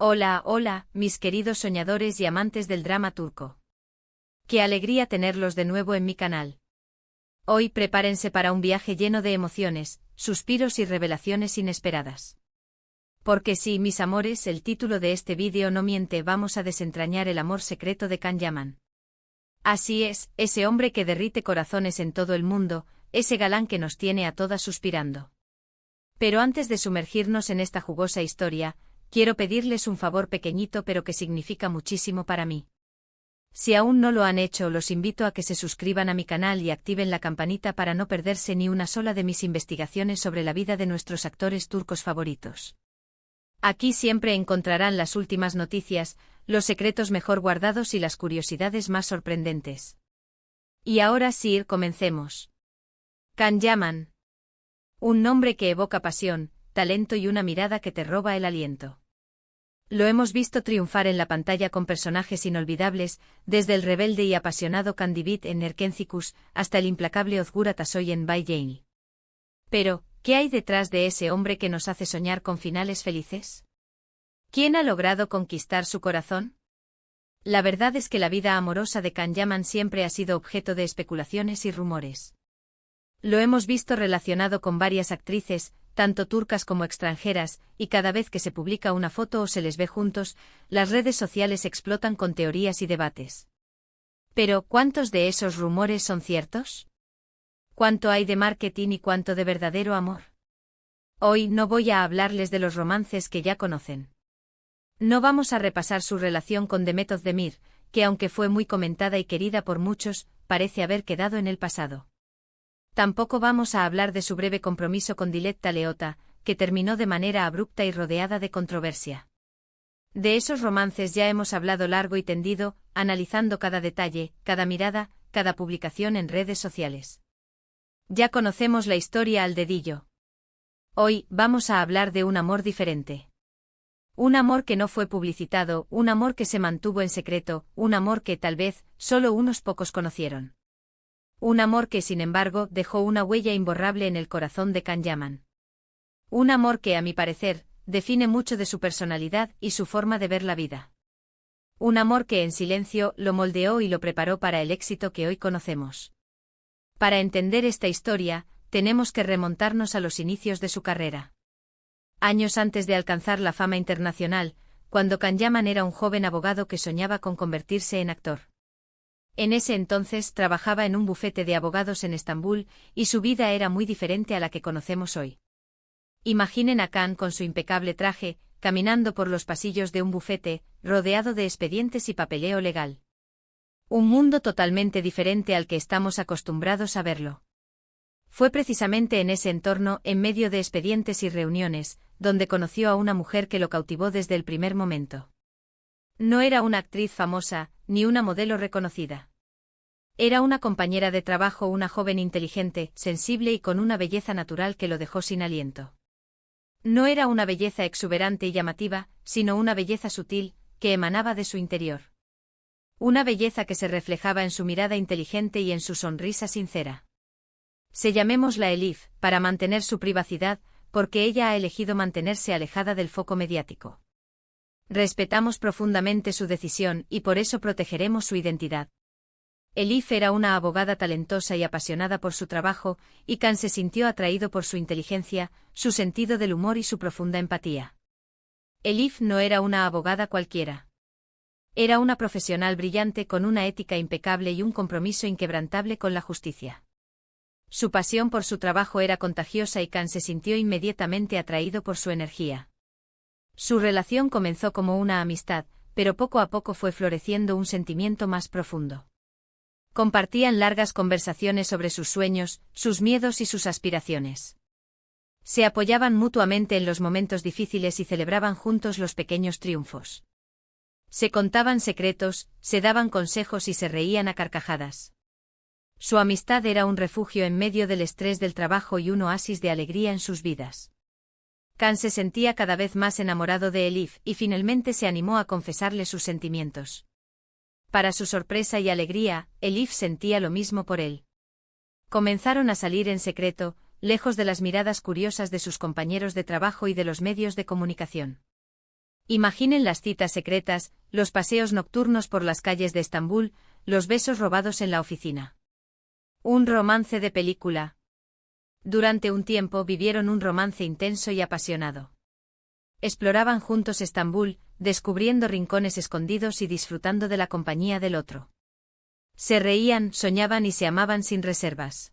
Hola, hola, mis queridos soñadores y amantes del drama turco. Qué alegría tenerlos de nuevo en mi canal. Hoy prepárense para un viaje lleno de emociones, suspiros y revelaciones inesperadas. Porque sí, mis amores, el título de este vídeo no miente, vamos a desentrañar el amor secreto de Can Yaman. Así es, ese hombre que derrite corazones en todo el mundo, ese galán que nos tiene a todas suspirando. Pero antes de sumergirnos en esta jugosa historia, quiero pedirles un favor pequeñito pero que significa muchísimo para mí. Si aún no lo han hecho, los invito a que se suscriban a mi canal y activen la campanita para no perderse ni una sola de mis investigaciones sobre la vida de nuestros actores turcos favoritos. Aquí siempre encontrarán las últimas noticias, los secretos mejor guardados y las curiosidades más sorprendentes. Y ahora sí, comencemos. Can Yaman. Un nombre que evoca pasión, talento y una mirada que te roba el aliento. Lo hemos visto triunfar en la pantalla con personajes inolvidables, desde el rebelde y apasionado Candivit en Erkencikus hasta el implacable Ozgur Atasoy en Bay Jane. Pero, ¿qué hay detrás de ese hombre que nos hace soñar con finales felices? ¿Quién ha logrado conquistar su corazón? La verdad es que la vida amorosa de Can Yaman siempre ha sido objeto de especulaciones y rumores. Lo hemos visto relacionado con varias actrices, tanto turcas como extranjeras, y cada vez que se publica una foto o se les ve juntos, las redes sociales explotan con teorías y debates. Pero, ¿cuántos de esos rumores son ciertos? ¿Cuánto hay de marketing y cuánto de verdadero amor? Hoy no voy a hablarles de los romances que ya conocen. No vamos a repasar su relación con Demet Özdemir, que aunque fue muy comentada y querida por muchos, parece haber quedado en el pasado. Tampoco vamos a hablar de su breve compromiso con Dilek Leota, que terminó de manera abrupta y rodeada de controversia. De esos romances ya hemos hablado largo y tendido, analizando cada detalle, cada mirada, cada publicación en redes sociales. Ya conocemos la historia al dedillo. Hoy vamos a hablar de un amor diferente. Un amor que no fue publicitado, un amor que se mantuvo en secreto, un amor que tal vez solo unos pocos conocieron. Un amor que, sin embargo, dejó una huella imborrable en el corazón de Can Yaman. Un amor que, a mi parecer, define mucho de su personalidad y su forma de ver la vida. Un amor que, en silencio, lo moldeó y lo preparó para el éxito que hoy conocemos. Para entender esta historia, tenemos que remontarnos a los inicios de su carrera. Años antes de alcanzar la fama internacional, cuando Can Yaman era un joven abogado que soñaba con convertirse en actor. En ese entonces trabajaba en un bufete de abogados en Estambul, y su vida era muy diferente a la que conocemos hoy. Imaginen a Can con su impecable traje, caminando por los pasillos de un bufete, rodeado de expedientes y papeleo legal. Un mundo totalmente diferente al que estamos acostumbrados a verlo. Fue precisamente en ese entorno, en medio de expedientes y reuniones, donde conoció a una mujer que lo cautivó desde el primer momento. No era una actriz famosa, ni una modelo reconocida. Era una compañera de trabajo, una joven inteligente, sensible y con una belleza natural que lo dejó sin aliento. No era una belleza exuberante y llamativa, sino una belleza sutil, que emanaba de su interior. Una belleza que se reflejaba en su mirada inteligente y en su sonrisa sincera. Llamémosla Elif, para mantener su privacidad, porque ella ha elegido mantenerse alejada del foco mediático. Respetamos profundamente su decisión y por eso protegeremos su identidad. Elif era una abogada talentosa y apasionada por su trabajo, y Can se sintió atraído por su inteligencia, su sentido del humor y su profunda empatía. Elif no era una abogada cualquiera. Era una profesional brillante con una ética impecable y un compromiso inquebrantable con la justicia. Su pasión por su trabajo era contagiosa y Can se sintió inmediatamente atraído por su energía. Su relación comenzó como una amistad, pero poco a poco fue floreciendo un sentimiento más profundo. Compartían largas conversaciones sobre sus sueños, sus miedos y sus aspiraciones. Se apoyaban mutuamente en los momentos difíciles y celebraban juntos los pequeños triunfos. Se contaban secretos, se daban consejos y se reían a carcajadas. Su amistad era un refugio en medio del estrés del trabajo y un oasis de alegría en sus vidas. Can se sentía cada vez más enamorado de Elif y finalmente se animó a confesarle sus sentimientos. Para su sorpresa y alegría, Elif sentía lo mismo por él. Comenzaron a salir en secreto, lejos de las miradas curiosas de sus compañeros de trabajo y de los medios de comunicación. Imaginen las citas secretas, los paseos nocturnos por las calles de Estambul, los besos robados en la oficina. Un romance de película. Durante un tiempo vivieron un romance intenso y apasionado. Exploraban juntos Estambul, descubriendo rincones escondidos y disfrutando de la compañía del otro. Se reían, soñaban y se amaban sin reservas.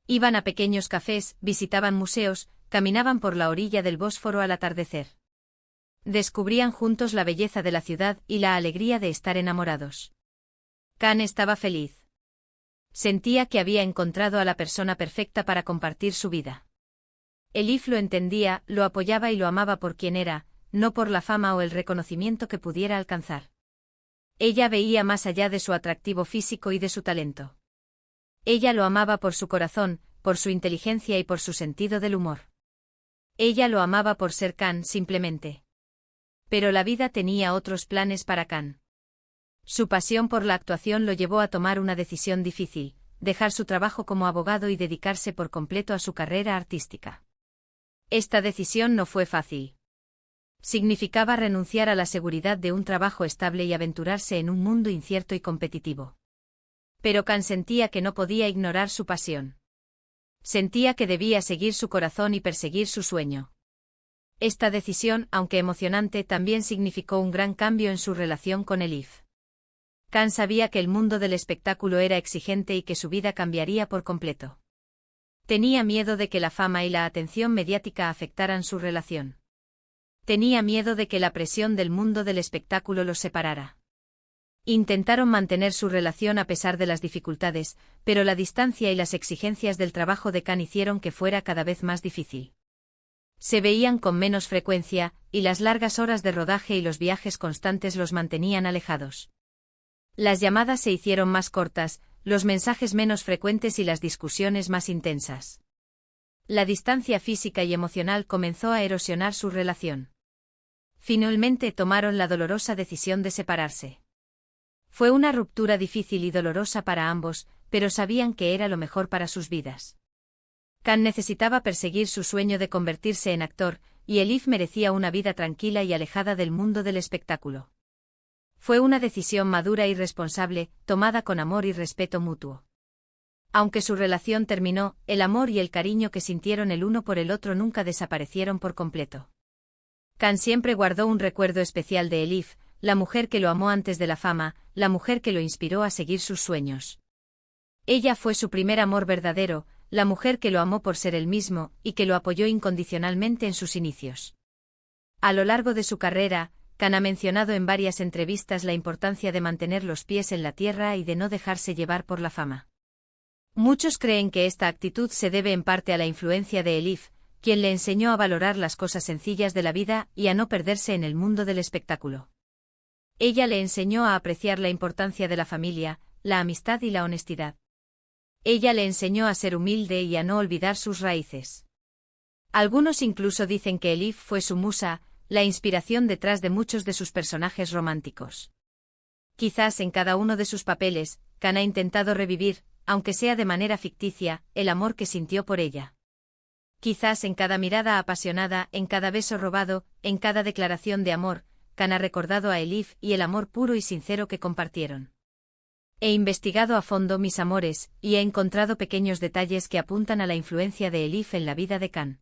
Iban a pequeños cafés, visitaban museos, caminaban por la orilla del Bósforo al atardecer. Descubrían juntos la belleza de la ciudad y la alegría de estar enamorados. Can estaba feliz. Sentía que había encontrado a la persona perfecta para compartir su vida. Elif lo entendía, lo apoyaba y lo amaba por quien era, no por la fama o el reconocimiento que pudiera alcanzar. Ella veía más allá de su atractivo físico y de su talento. Ella lo amaba por su corazón, por su inteligencia y por su sentido del humor. Ella lo amaba por ser Can, simplemente. Pero la vida tenía otros planes para Can. Su pasión por la actuación lo llevó a tomar una decisión difícil, dejar su trabajo como abogado y dedicarse por completo a su carrera artística. Esta decisión no fue fácil. Significaba renunciar a la seguridad de un trabajo estable y aventurarse en un mundo incierto y competitivo. Pero Can sentía que no podía ignorar su pasión. Sentía que debía seguir su corazón y perseguir su sueño. Esta decisión, aunque emocionante, también significó un gran cambio en su relación con Elif. Can sabía que el mundo del espectáculo era exigente y que su vida cambiaría por completo. Tenía miedo de que la fama y la atención mediática afectaran su relación. Tenía miedo de que la presión del mundo del espectáculo los separara. Intentaron mantener su relación a pesar de las dificultades, pero la distancia y las exigencias del trabajo de Can hicieron que fuera cada vez más difícil. Se veían con menos frecuencia, y las largas horas de rodaje y los viajes constantes los mantenían alejados. Las llamadas se hicieron más cortas, los mensajes menos frecuentes y las discusiones más intensas. La distancia física y emocional comenzó a erosionar su relación. Finalmente tomaron la dolorosa decisión de separarse. Fue una ruptura difícil y dolorosa para ambos, pero sabían que era lo mejor para sus vidas. Can necesitaba perseguir su sueño de convertirse en actor, y Elif merecía una vida tranquila y alejada del mundo del espectáculo. Fue una decisión madura y responsable, tomada con amor y respeto mutuo. Aunque su relación terminó, el amor y el cariño que sintieron el uno por el otro nunca desaparecieron por completo. Can siempre guardó un recuerdo especial de Elif, la mujer que lo amó antes de la fama, la mujer que lo inspiró a seguir sus sueños. Ella fue su primer amor verdadero, la mujer que lo amó por ser él mismo, y que lo apoyó incondicionalmente en sus inicios. A lo largo de su carrera, Can ha mencionado en varias entrevistas la importancia de mantener los pies en la tierra y de no dejarse llevar por la fama. Muchos creen que esta actitud se debe en parte a la influencia de Elif, quien le enseñó a valorar las cosas sencillas de la vida y a no perderse en el mundo del espectáculo. Ella le enseñó a apreciar la importancia de la familia, la amistad y la honestidad. Ella le enseñó a ser humilde y a no olvidar sus raíces. Algunos incluso dicen que Elif fue su musa, la inspiración detrás de muchos de sus personajes románticos. Quizás en cada uno de sus papeles, Can ha intentado revivir, aunque sea de manera ficticia, el amor que sintió por ella. Quizás en cada mirada apasionada, en cada beso robado, en cada declaración de amor, Can ha recordado a Elif y el amor puro y sincero que compartieron. He investigado a fondo mis amores, y he encontrado pequeños detalles que apuntan a la influencia de Elif en la vida de Can.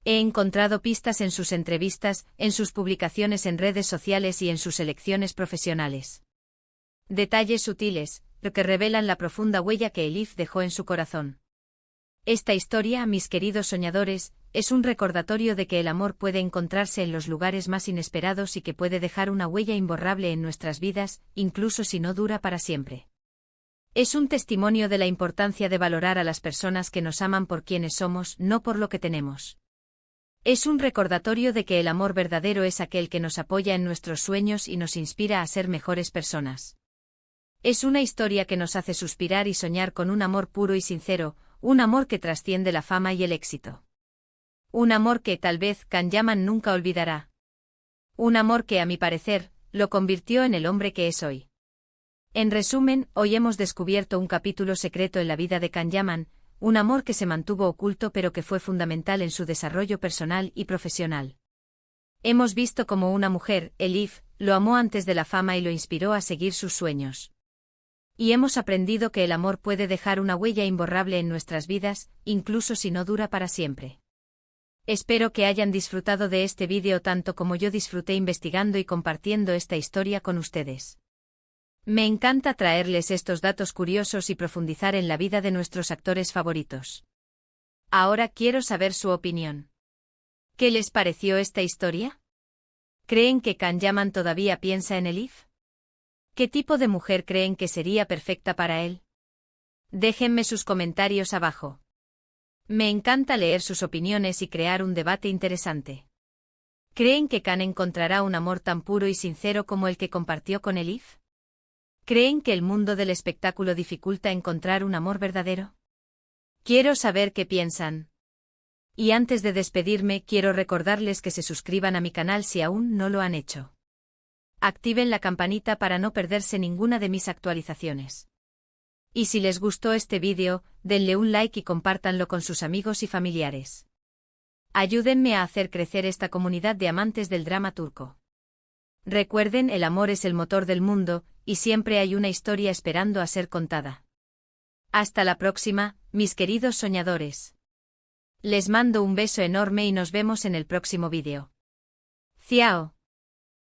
He encontrado pistas en sus entrevistas, en sus publicaciones en redes sociales y en sus elecciones profesionales. Detalles sutiles, pero que revelan la profunda huella que Elif dejó en su corazón. Esta historia, mis queridos soñadores, es un recordatorio de que el amor puede encontrarse en los lugares más inesperados y que puede dejar una huella imborrable en nuestras vidas, incluso si no dura para siempre. Es un testimonio de la importancia de valorar a las personas que nos aman por quienes somos, no por lo que tenemos. Es un recordatorio de que el amor verdadero es aquel que nos apoya en nuestros sueños y nos inspira a ser mejores personas. Es una historia que nos hace suspirar y soñar con un amor puro y sincero, un amor que trasciende la fama y el éxito. Un amor que tal vez Can Yaman nunca olvidará. Un amor que, a mi parecer, lo convirtió en el hombre que es hoy. En resumen, hoy hemos descubierto un capítulo secreto en la vida de Can Yaman, un amor que se mantuvo oculto pero que fue fundamental en su desarrollo personal y profesional. Hemos visto cómo una mujer, Elif, lo amó antes de la fama y lo inspiró a seguir sus sueños. Y hemos aprendido que el amor puede dejar una huella imborrable en nuestras vidas, incluso si no dura para siempre. Espero que hayan disfrutado de este vídeo tanto como yo disfruté investigando y compartiendo esta historia con ustedes. Me encanta traerles estos datos curiosos y profundizar en la vida de nuestros actores favoritos. Ahora quiero saber su opinión. ¿Qué les pareció esta historia? ¿Creen que Can Yaman todavía piensa en Elif? ¿Qué tipo de mujer creen que sería perfecta para él? Déjenme sus comentarios abajo. Me encanta leer sus opiniones y crear un debate interesante. ¿Creen que Can encontrará un amor tan puro y sincero como el que compartió con Elif? ¿Creen que el mundo del espectáculo dificulta encontrar un amor verdadero? Quiero saber qué piensan. Y antes de despedirme, quiero recordarles que se suscriban a mi canal si aún no lo han hecho. Activen la campanita para no perderse ninguna de mis actualizaciones. Y si les gustó este vídeo, denle un like y compártanlo con sus amigos y familiares. Ayúdenme a hacer crecer esta comunidad de amantes del drama turco. Recuerden, el amor es el motor del mundo, y siempre hay una historia esperando a ser contada. Hasta la próxima, mis queridos soñadores. Les mando un beso enorme y nos vemos en el próximo vídeo. Ciao.